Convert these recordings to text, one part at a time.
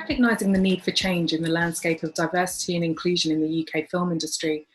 Recognising the need for change in the landscape of diversity and inclusion in the UK film industry,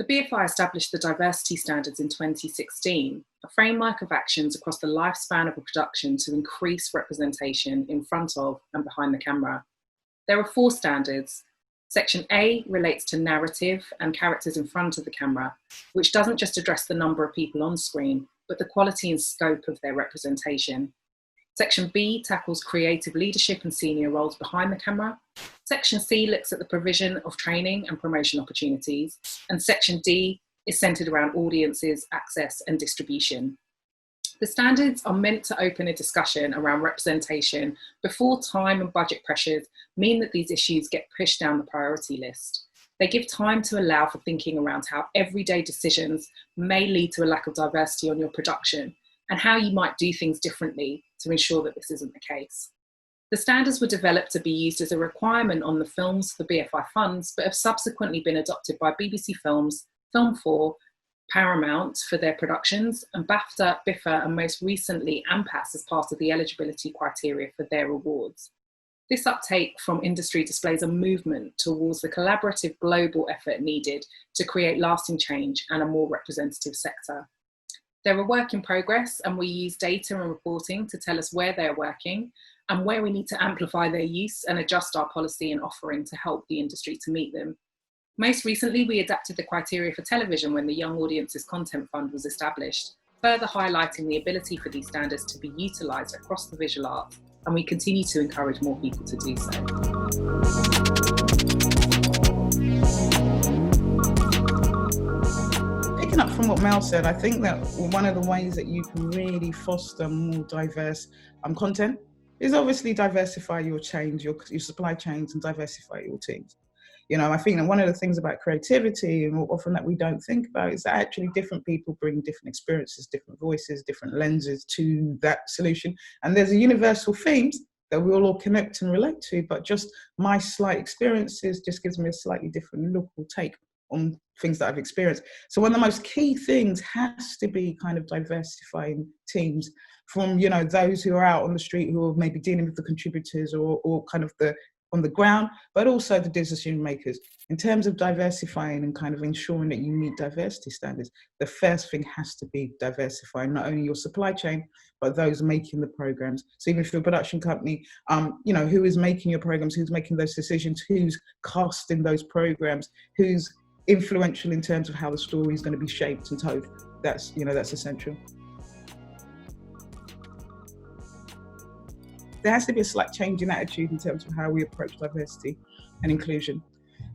the BFI established the Diversity Standards in 2016, a framework of actions across the lifespan of a production to increase representation in front of and behind the camera. There are 4 standards. Section A relates to narrative and characters in front of the camera, which doesn't just address the number of people on screen, but the quality and scope of their representation. Section B tackles creative leadership and senior roles behind the camera. Section C looks at the provision of training and promotion opportunities. And Section D is centred around audiences, access and distribution. The standards are meant to open a discussion around representation before time and budget pressures mean that these issues get pushed down the priority list. They give time to allow for thinking around how everyday decisions may lead to a lack of diversity on your production and how you might do things differently to ensure that this isn't the case. The standards were developed to be used as a requirement on the films for BFI funds, but have subsequently been adopted by BBC Films, Film 4, Paramount for their productions, and BAFTA, BIFA, and most recently AMPAS as part of the eligibility criteria for their awards. This uptake from industry displays a movement towards the collaborative global effort needed to create lasting change and a more representative sector. They're a work in progress, and we use data and reporting to tell us where they're working and where we need to amplify their use and adjust our policy and offering to help the industry to meet them. Most recently, we adapted the criteria for television when the Young Audiences Content Fund was established, further highlighting the ability for these standards to be utilised across the visual arts, and we continue to encourage more people to do so. Picking up from what Mel said, I think that one of the ways that you can really foster more diverse content is obviously diversify your chains, your supply chains, and diversify your teams. You know, I think that one of the things about creativity, and often that we don't think about, is that actually different people bring different experiences, different voices, different lenses to that solution. And there's a universal themes that we all connect and relate to, but just my slight experiences just gives me a slightly different look or take on things that I've experienced. So one of the most key things has to be kind of diversifying teams from, you know, those who are out on the street who are maybe dealing with the contributors or kind of the on the ground, but also the decision makers. In terms of diversifying and kind of ensuring that you meet diversity standards, the first thing has to be diversifying not only your supply chain, but those making the programs. So even if you're a production company, you know, who is making your programs, who's making those decisions, who's casting those programs, who's influential in terms of how the story is going to be shaped and told. That's, you know, that's essential. There has to be a slight change in attitude in terms of how we approach diversity and inclusion.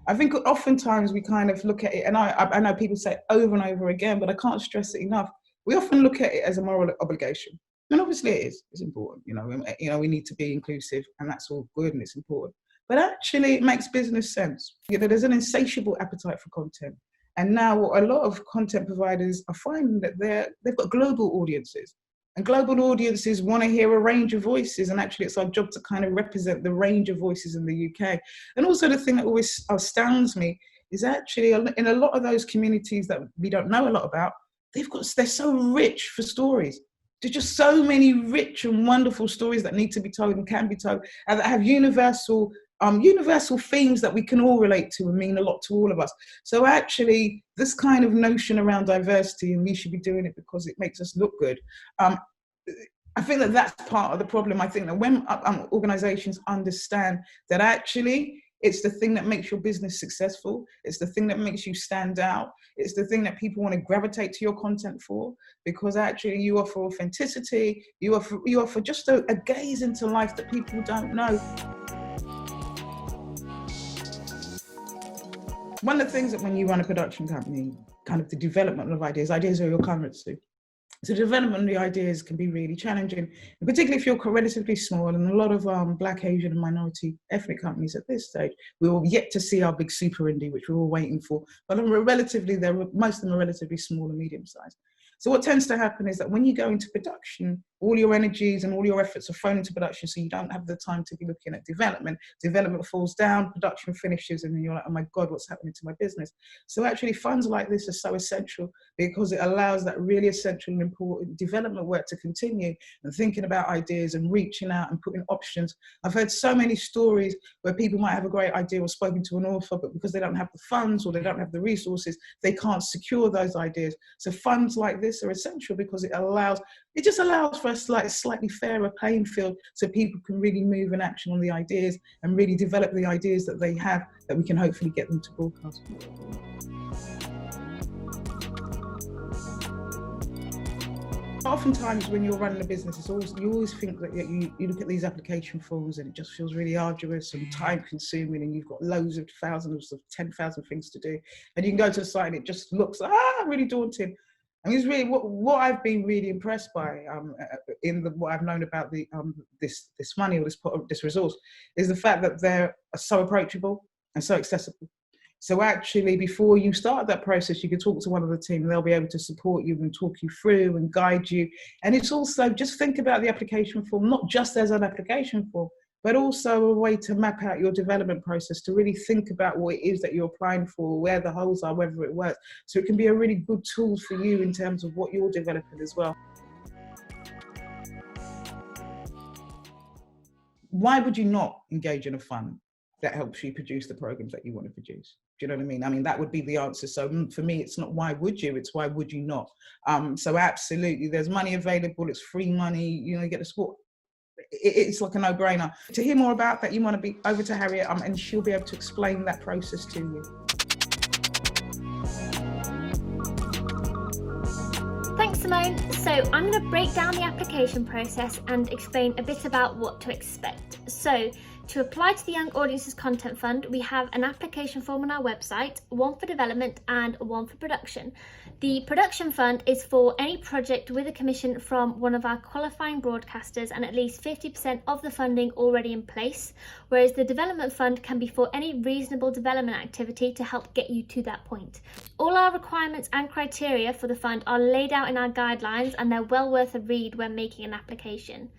I think oftentimes we kind of look at it, and I know people say it over and over again, but I can't stress it enough. We often look at it as a moral obligation. And obviously it is, it's important, you know, we need to be inclusive, and that's all good and it's important. But actually it makes business sense. You know, there's an insatiable appetite for content. And now a lot of content providers are finding that they've got global audiences. And global audiences want to hear a range of voices, and actually it's our job to kind of represent the range of voices in the UK. And also the thing that always astounds me is actually in a lot of those communities that we don't know a lot about, they're so rich for stories. There's just so many rich and wonderful stories that need to be told and can be told, and that have universal themes that we can all relate to and mean a lot to all of us. So actually, this kind of notion around diversity, and we should be doing it because it makes us look good, I think that that's part of the problem. I think that when organizations understand that actually it's the thing that makes your business successful, it's the thing that makes you stand out, it's the thing that people want to gravitate to your content for, because actually you offer authenticity, you offer just a gaze into life that people don't know. One of the things that when you run a production company, kind of the development of ideas are your currency. So development of the ideas can be really challenging, and particularly if you're relatively small, and a lot of Black, Asian and minority ethnic companies at this stage, we will yet to see our big super indie, which we're all waiting for, but most of them are relatively small and medium sized. So what tends to happen is that when you go into production, all your energies and all your efforts are thrown into production, so you don't have the time to be looking at development. Development falls down, production finishes, and then you're like, oh my God, what's happening to my business? So actually funds like this are so essential because it allows that really essential and important development work to continue, and thinking about ideas and reaching out and putting options. I've heard so many stories where people might have a great idea or spoken to an author, but because they don't have the funds or they don't have the resources, they can't secure those ideas. So funds like this are essential because it just allows for a slightly fairer playing field, so people can really move in action on the ideas and really develop the ideas that they have, that we can hopefully get them to broadcast. Oftentimes when you're running a business, you always think that you look at these application forms and it just feels really arduous and time consuming, and you've got loads of thousands of 10,000 things to do, and you can go to the site and it just looks really daunting. And it's really what I've been really impressed by what I've known about this money or this resource is the fact that they're so approachable and so accessible. So actually, before you start that process, you can talk to one of the team, and they'll be able to support you and talk you through and guide you. And it's also, just think about the application form, not just as an application form, but also a way to map out your development process, to really think about what it is that you're applying for, where the holes are, whether it works. So it can be a really good tool for you in terms of what you're developing as well. Why would you not engage in a fund that helps you produce the programs that you want to produce? Do you know what I mean? I mean, that would be the answer. So for me, it's not why would you, it's why would you not? So absolutely, there's money available, it's free money, you get the support. It's like a no-brainer. To hear more about that, you want to be over to Harriet, and she'll be able to explain that process to you. Thanks, Simone. So I'm going to break down the application process and explain a bit about what to expect. So to apply to the Young Audiences Content Fund, we have an application form on our website, one for development and one for production. The production fund is for any project with a commission from one of our qualifying broadcasters and at least 50% of the funding already in place, whereas the development fund can be for any reasonable development activity to help get you to that point. All our requirements and criteria for the fund are laid out in our guidelines, and they're well worth a read when making an application.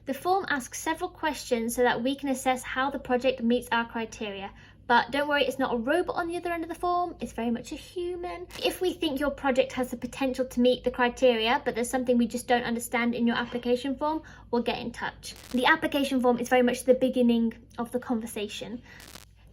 The form asks several questions so that we can assess how the project meets our criteria. But don't worry, it's not a robot on the other end of the form, it's very much a human. If we think your project has the potential to meet the criteria, but there's something we just don't understand in your application form, we'll get in touch. The application form is very much the beginning of the conversation.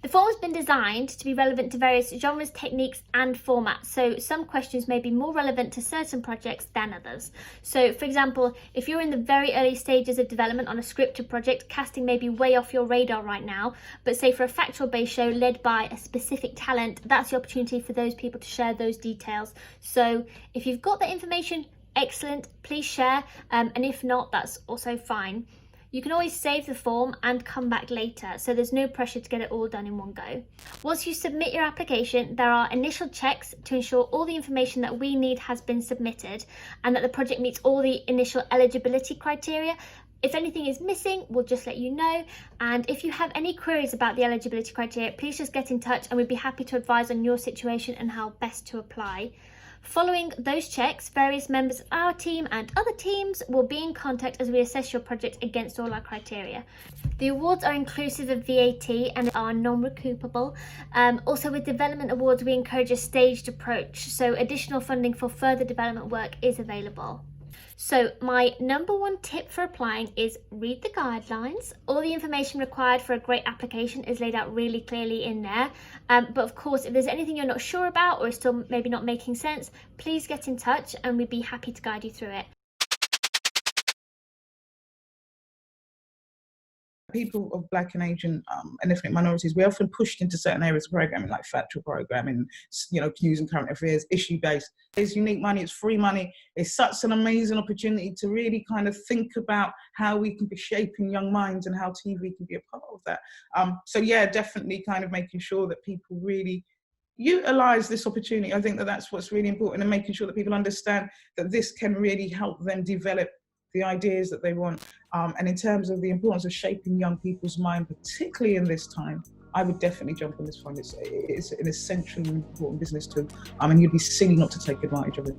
The form has been designed to be relevant to various genres, techniques and formats, so some questions may be more relevant to certain projects than others. So for example, if you're in the very early stages of development on a scripted project, casting may be way off your radar right now, but say for a factual based show led by a specific talent, that's the opportunity for those people to share those details. So if you've got that information, excellent, please share, and if not, that's also fine. You can always save the form and come back later, so there's no pressure to get it all done in one go. Once you submit your application, there are initial checks to ensure all the information that we need has been submitted and that the project meets all the initial eligibility criteria. If anything is missing, we'll just let you know. And if you have any queries about the eligibility criteria, please just get in touch and we'd be happy to advise on your situation and how best to apply. Following those checks, various members of our team and other teams will be in contact as we assess your project against all our criteria. The awards are inclusive of VAT and are non-recoupable. Also with development awards, we encourage a staged approach, so additional funding for further development work is available. So my number one tip for applying is read the guidelines. All the information required for a great application is laid out really clearly in there. But of course, if there's anything you're not sure about or is still maybe not making sense, please get in touch and we'd be happy to guide you through it. People of Black and Asian and ethnic minorities, we're often pushed into certain areas of programming, like factual programming, news and current affairs, issue-based. It's unique money, it's free money. It's such an amazing opportunity to really kind of think about how we can be shaping young minds and how TV can be a part of that. So yeah, definitely kind of making sure that people really utilize this opportunity. I think that that's what's really important, and making sure that people understand that this can really help them develop the ideas that they want. And in terms of the importance of shaping young people's mind, particularly in this time, I would definitely jump on this fund. It's an essential and important business tool, and you'd be silly not to take advantage of it.